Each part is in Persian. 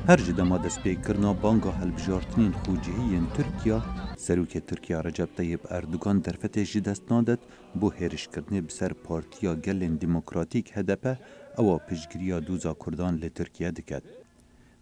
هر جدما دست پیکرنا بانگا هلبجارتنین خوجهین ترکیا سروک ترکیا رجب طیب اردوگان درفت جدست نادت بو هرش کردنه بسر پارتیا گلین دموکراتیک هدپه او پشگریا دوزا کردان لترکیا دکد.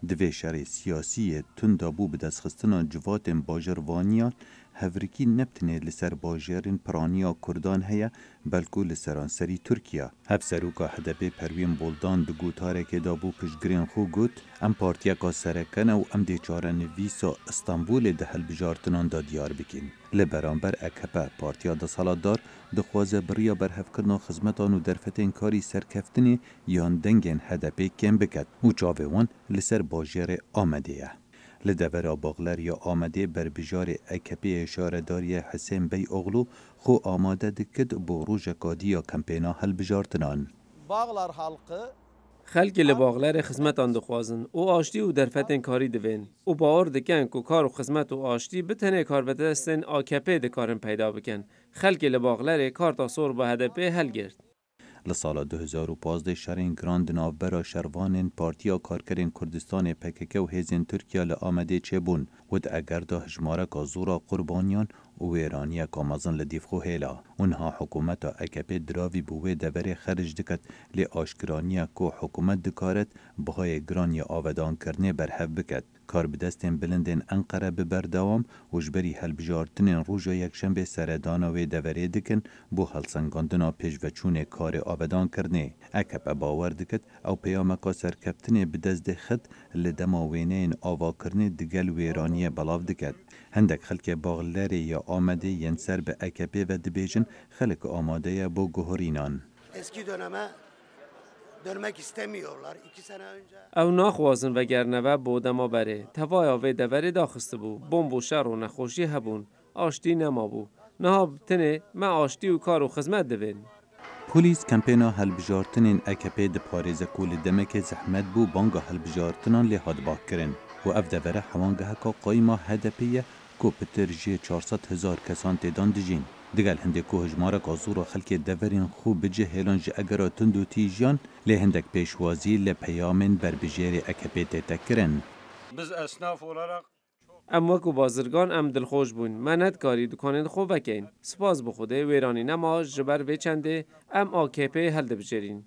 دوی شر سیاسی تندا بو بدست خستنا جواتن باجروانیان هفرکی نبتنه لسر باجرین پرانیا کردان هیا بلکو لسران سری ترکیا. هف سروکا هدپه پروین بولدان دو گوتاره که دا بو پشگرین خو گوت ام پارتیا کا سرکن او ام دیچاره نویسا استانبول ده هلبجارتنان دا دیار بکین. لبرانبر اکپه پارتیا دا سالادار دخوازه بریا برهفکرنا خزمتان و درفتین کاری سرکفتنی یان دنگین هدپه کم بکد و چاوه وان لسر باجر آمده. لدور باغلر یا آمده بر بجار اکپی اشاره داری حسین بی اغلو خو آماده دکد با روژ کادی یا کمپینا هل بجارتنان. باغلر حلقه خلک لباغلر خدمت آن دخوازن او آشتی و درفتن کاری دوین او باور دکن کو کار و خدمت و آشتی بتنه کار بدستن آکپی دکارن پیدا بکن خلک لباغلر کار تاسور با هدف حل گرد. لسال 2015 شرین گراند ناوبرا شروانین پارتیا کارکرین کردستان پکک و هیزین ترکیا لآمده چه بون ود اگر دا هجماره که زورا قربانیان و ویرانیه که مزن لدیف خو هیلا. اونها حکومت اکپ دراوی بوه دوره خرج دکت لی آشکرانیه که حکومت دکارت بهای گرانی آودان کرنه برهف بکت. کار بدستین بلندین انقره ببردوام و جبری هلبجارتنین روژا یک شنبه سردانوی دوره دکن بو هلسنگاندنا پیش و چون کار آودان کرنه. اکپ باور دکت او پیامکا سرکفتنه بدست خد لدماوینه این آوا کرنه دگل ویرانیه بلاو دکت. هندک خلک باغلری یا آمده ینسر به اکپ و دبیجن خلک آماده با گوهرینان. Eski döneme dönmek istemiyorlar. 2 sene önce. او ناخوازن و گرنوه بودما بره توای آوه دوره داخسته بو بمب و شر و نخوشی هبون آشتی نما بو نها بتنه ما آشتی و کار و خدمت دوین. پلیس کمپینا هلبجارتنین اکپ د پاریز کول دمک زحمت بو بانگا هلبجارتنان لی هادباک کرن و اف دوره حوانگه که قایما هدپیه کو پتر جی 400,000 کسان تیدان دجین. دگل هنده کو هجماره که زور خلک دورین خوب بجه هیلان جه اگرا تندو تیجان لی هندک پیشوازی لی پیامن بر بجیر اکپ تکرن. biz esnaf olarak ام وکو بازرگان ام دلخوش بون منت کاری دکانین خوب بکین سپاس بخوده ویرانی نما جبر وچنده ام آکپ هل دبجرین.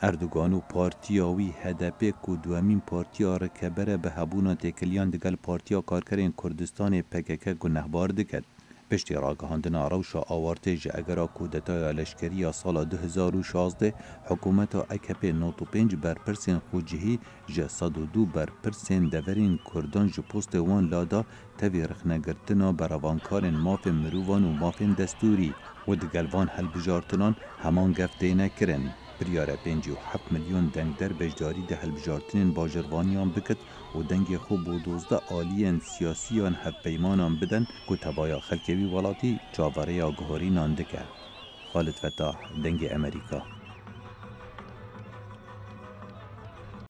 اردوگان و پارتیاوی هدپی که دوامین پارتیا رکبره به هبونا تکلیان دگل پارتیا کارکرین کردستان پکک گنهبار دکد. پشتی راگهاندنا روشا آوارته جه اگرا کودتای لشکری سال 2016 حکومت اکپ 95 بر پرسین خوجهی جه 102 بر پرسین دورین کردان جه پوست وان لادا تاوی رخنگرتنا براوانکارن مافن مروان و مافن دستوری و دگلوان هلبجارتنان همان گفته نکرن. بریاره 57 میلیون دنگ در بجداری ده هلبجارتنین باجروانیان بکد و دنگ خوب و 12 آلیان سیاسیان هف پیمانان بدن که تبایا خلکوی ولاتی چاوره یا گهاری نانده کرد. خالد فتاح، دنگ امریکا.